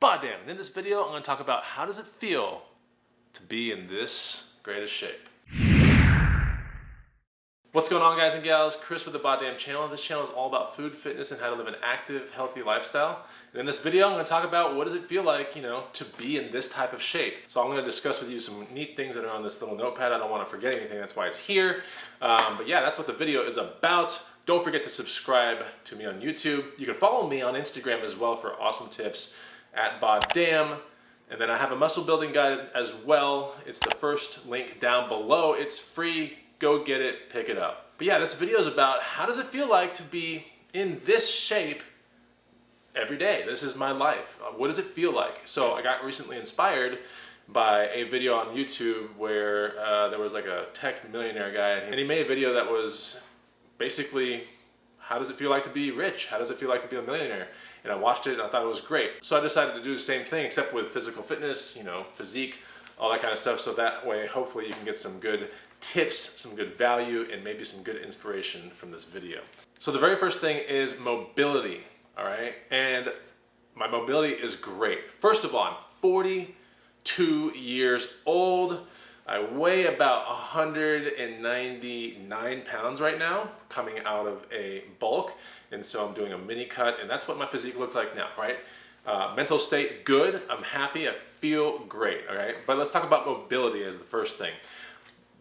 BODDAMN, and in this video I'm going to talk about how does it feel to be in this greatest shape. What's going on, guys and gals? Chris with the BODDAMN channel. This channel is all about food, fitness, and how to live an active, healthy lifestyle. And in this video I'm going to talk about what does it feel like, to be in this type of shape. So I'm going to discuss with you some neat things that are on this little notepad. I don't want to forget anything, that's why it's here. But yeah, that's what the video is about. Don't forget to subscribe to me on YouTube. You can follow me on Instagram as well for awesome tips at BODDAMN. And then I have a muscle building guide as well. It's the first link down below. It's free. Go get it, pick it up. But yeah, this video is about how does it feel like to be in this shape every day. This is my life. What does it feel like? So I got recently inspired by a video on YouTube where there was like a tech millionaire guy, and he made a video that was basically, how does it feel like to be rich? How does it feel like to be a millionaire? And I watched it and I thought it was great. So I decided to do the same thing except with physical fitness, physique, all that kind of stuff. So that way, hopefully you can get some good tips, some good value, and maybe some good inspiration from this video. So the very first thing is mobility, all right? And my mobility is great. First of all, I'm 42 years old. I weigh about 199 pounds right now, coming out of a bulk. And so I'm doing a mini cut, and that's what my physique looks like now, right? Mental state, good. I'm happy. I feel great, all right? But let's talk about mobility as the first thing.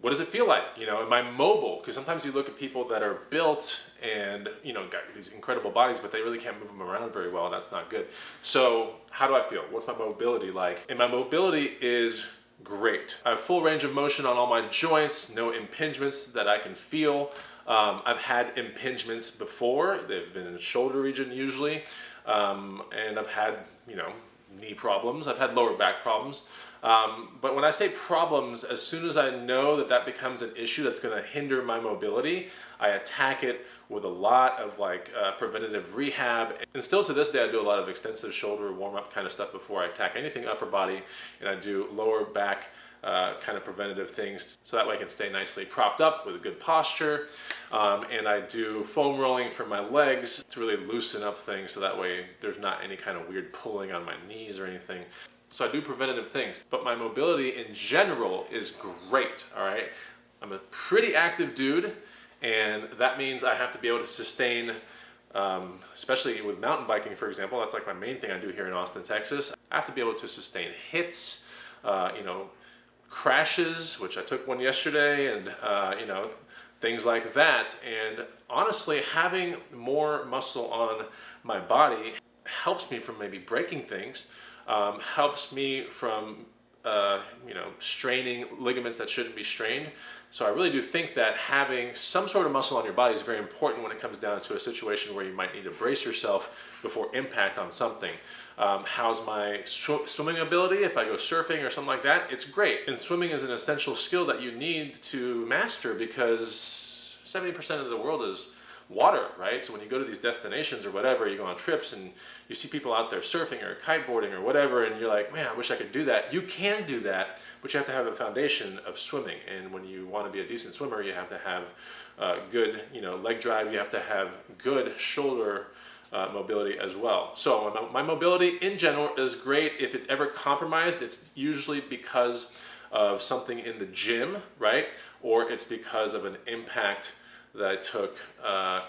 What does it feel like? Am I mobile? Because sometimes you look at people that are built and, got these incredible bodies, but they really can't move them around very well. That's not good. So how do I feel? What's my mobility like? And my mobility is great. I have full range of motion on all my joints, no impingements that I can feel. I've had impingements before. They've been in the shoulder region usually. And I've had, knee problems. I've had lower back problems. But when I say problems, as soon as I know that that becomes an issue that's going to hinder my mobility, I attack it with a lot of preventative rehab. And still to this day, I do a lot of extensive shoulder warm-up kind of stuff before I attack anything upper body, and I do lower back kind of preventative things so that way I can stay nicely propped up with a good posture. And I do foam rolling for my legs to really loosen up things so that way there's not any kind of weird pulling on my knees or anything. So I do preventative things, but my mobility in general is great, all right? I'm a pretty active dude, and that means I have to be able to sustain, especially with mountain biking, for example. That's like my main thing I do here in Austin, Texas. I have to be able to sustain hits, crashes, which I took one yesterday, and things like that. And honestly, having more muscle on my body helps me from maybe breaking things, helps me from straining ligaments that shouldn't be strained. So I really do think that having some sort of muscle on your body is very important when it comes down to a situation where you might need to brace yourself before impact on something. How's my swimming ability? If I go surfing or something like that, it's great. And swimming is an essential skill that you need to master because 70% of the world is water, right? So when you go to these destinations or whatever, you go on trips and you see people out there surfing or kiteboarding or whatever, and you're like, man, I wish I could do that. You can do that, but you have to have a foundation of swimming. And when you want to be a decent swimmer, you have to have good, leg drive. You have to have good shoulder mobility as well. So my mobility in general is great. If it's ever compromised, it's usually because of something in the gym, right? Or it's because of an impact that I took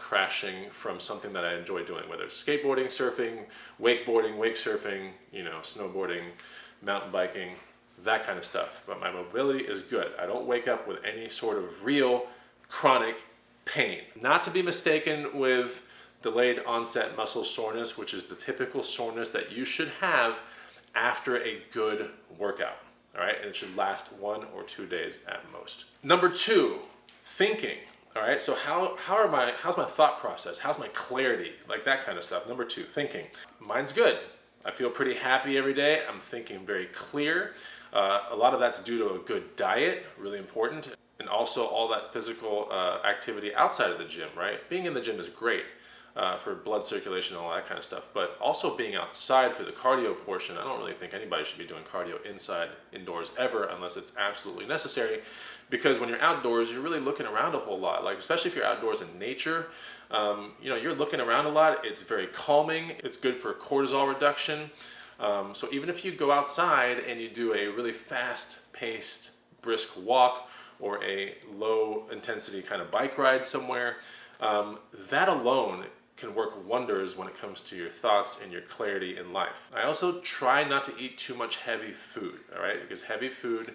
crashing from something that I enjoy doing, whether it's skateboarding, surfing, wakeboarding, wake surfing, snowboarding, mountain biking, that kind of stuff. But my mobility is good. I don't wake up with any sort of real chronic pain. Not to be mistaken with delayed onset muscle soreness, which is the typical soreness that you should have after a good workout, all right? And it should last 1 or 2 days at most. Number 2, thinking. All right, so how's my thought process? How's my clarity? Like that kind of stuff. Number 2, thinking. Mine's good. I feel pretty happy every day. I'm thinking very clear. A lot of that's due to a good diet, really important. And also all that physical activity outside of the gym, right? Being in the gym is great. For blood circulation and all that kind of stuff, but also being outside for the cardio portion. I don't really think anybody should be doing cardio indoors ever unless it's absolutely necessary, because when you're outdoors, you're really looking around a whole lot, especially if you're outdoors in nature. You're looking around a lot. It's very calming. It's good for cortisol reduction. So even if you go outside and you do a really fast-paced, brisk walk or a low-intensity kind of bike ride somewhere, that alone can work wonders when it comes to your thoughts and your clarity in life. I also try not to eat too much heavy food, all right? Because heavy food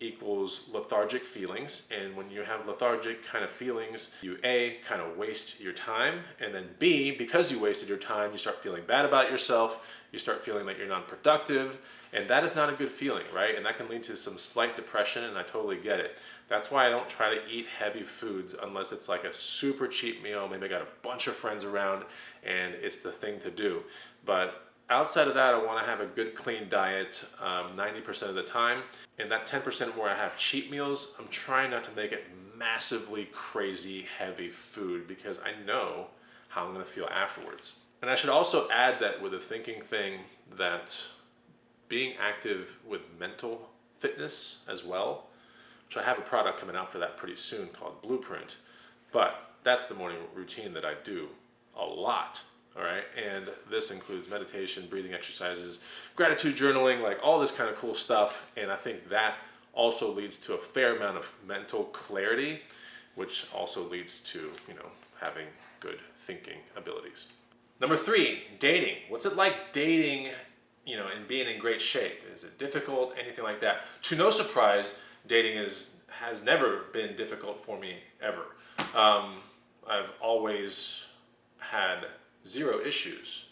equals lethargic feelings, and when you have lethargic kind of feelings, you A, kind of waste your time, and then B, because you wasted your time, you start feeling bad about yourself, you start feeling like you're non-productive, and that is not a good feeling, right? And that can lead to some slight depression, and I totally get it. That's why I don't try to eat heavy foods unless it's like a super cheap meal, maybe I got a bunch of friends around, and it's the thing to do. But outside of that, I want to have a good clean diet 90% of the time. And that 10% where I have cheat meals, I'm trying not to make it massively crazy heavy food because I know how I'm going to feel afterwards. And I should also add that with a thinking thing that being active with mental fitness as well, which I have a product coming out for that pretty soon called Blueprint, but that's the morning routine that I do a lot. All right, and this includes meditation, breathing exercises, gratitude journaling, like all this kind of cool stuff. And I think that also leads to a fair amount of mental clarity, which also leads to, having good thinking abilities. Number 3, dating. What's it like dating, and being in great shape? Is it difficult? Anything like that? To no surprise, dating has never been difficult for me ever. I've always had 0 issues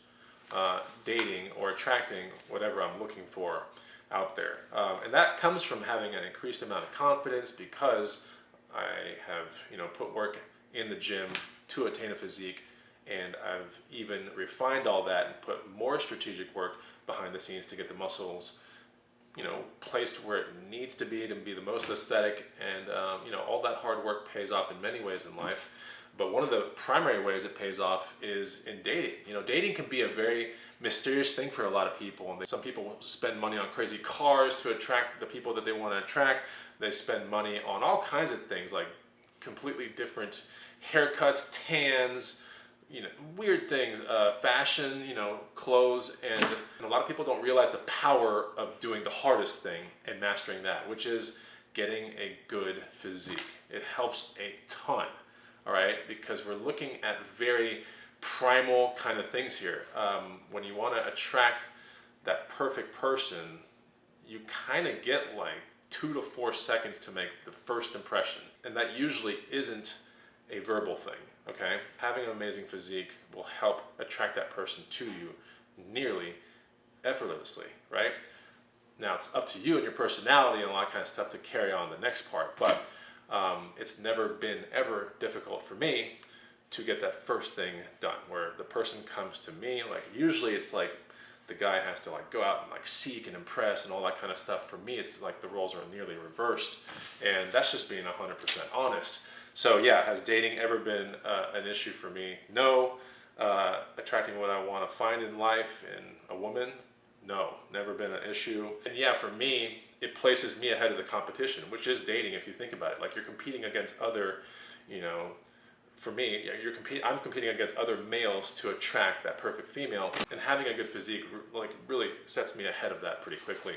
dating or attracting whatever I'm looking for out there. And that comes from having an increased amount of confidence because I have, put work in the gym to attain a physique, and I've even refined all that and put more strategic work behind the scenes to get the muscles, placed where it needs to be the most aesthetic, and all that hard work pays off in many ways in life. But one of the primary ways it pays off is in dating. Dating can be a very mysterious thing for a lot of people. And some people spend money on crazy cars to attract the people that they want to attract. They spend money on all kinds of things like completely different haircuts, tans, weird things, fashion, clothes. And a lot of people don't realize the power of doing the hardest thing and mastering that, which is getting a good physique. It helps a ton. All right, because we're looking at very primal kind of things here. When you want to attract that perfect person, you kind of get like 2 to 4 seconds to make the first impression. And that usually isn't a verbal thing, okay? Having an amazing physique will help attract that person to you nearly effortlessly, right? Now, it's up to you and your personality and a lot of kind of stuff to carry on the next part, but it's never been ever difficult for me to get that first thing done, where the person comes to me. Like usually it's like the guy has to like go out and like seek and impress and all that kind of stuff. For me, it's like the roles are nearly reversed, and that's just being 100% honest. So yeah, has dating ever been an issue for me? No. Attracting what I want to find in life in a woman? No, never been an issue. And yeah, for me, it places me ahead of the competition, which is dating if you think about it. Like you're competing against other, for me, I'm competing against other males to attract that perfect female, and having a good physique like really sets me ahead of that pretty quickly.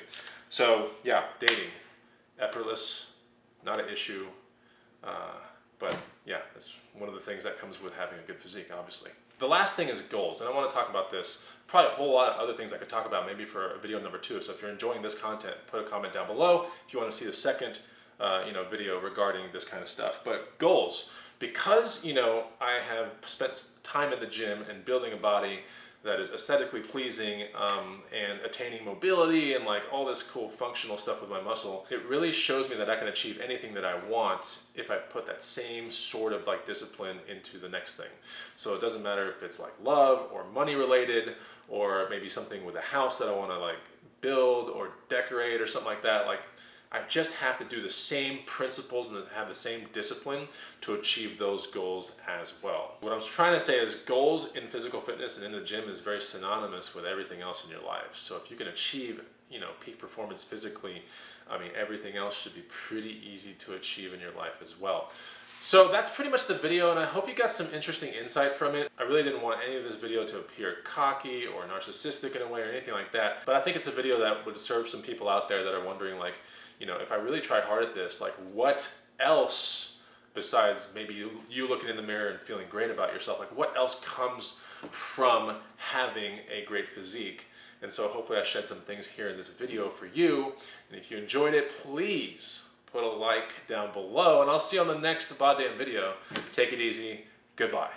So yeah, dating, effortless, not an issue. But yeah, that's one of the things that comes with having a good physique, obviously. The last thing is goals, and I want to talk about this. Probably a whole lot of other things I could talk about maybe for video number 2. So if you're enjoying this content, put a comment down below if you want to see the second video regarding this kind of stuff. But goals, because I have spent time in the gym and building a body that is aesthetically pleasing and attaining mobility and like all this cool functional stuff with my muscle, it really shows me that I can achieve anything that I want if I put that same sort of like discipline into the next thing. So it doesn't matter if it's like love or money related, or maybe something with a house that I want to like build or decorate or something like that. Like I just have to do the same principles and have the same discipline to achieve those goals as well. What I was trying to say is goals in physical fitness and in the gym is very synonymous with everything else in your life. So if you can achieve, peak performance physically, I mean, everything else should be pretty easy to achieve in your life as well. So that's pretty much the video, and I hope you got some interesting insight from it. I really didn't want any of this video to appear cocky or narcissistic in a way or anything like that, but I think it's a video that would serve some people out there that are wondering, like, you know, if I really try hard at this, like, what else besides maybe you looking in the mirror and feeling great about yourself, like, what else comes from having a great physique? And so hopefully I shed some things here in this video for you, and if you enjoyed it, please put a like down below, and I'll see you on the next BODDAMN video. Take it easy. Goodbye.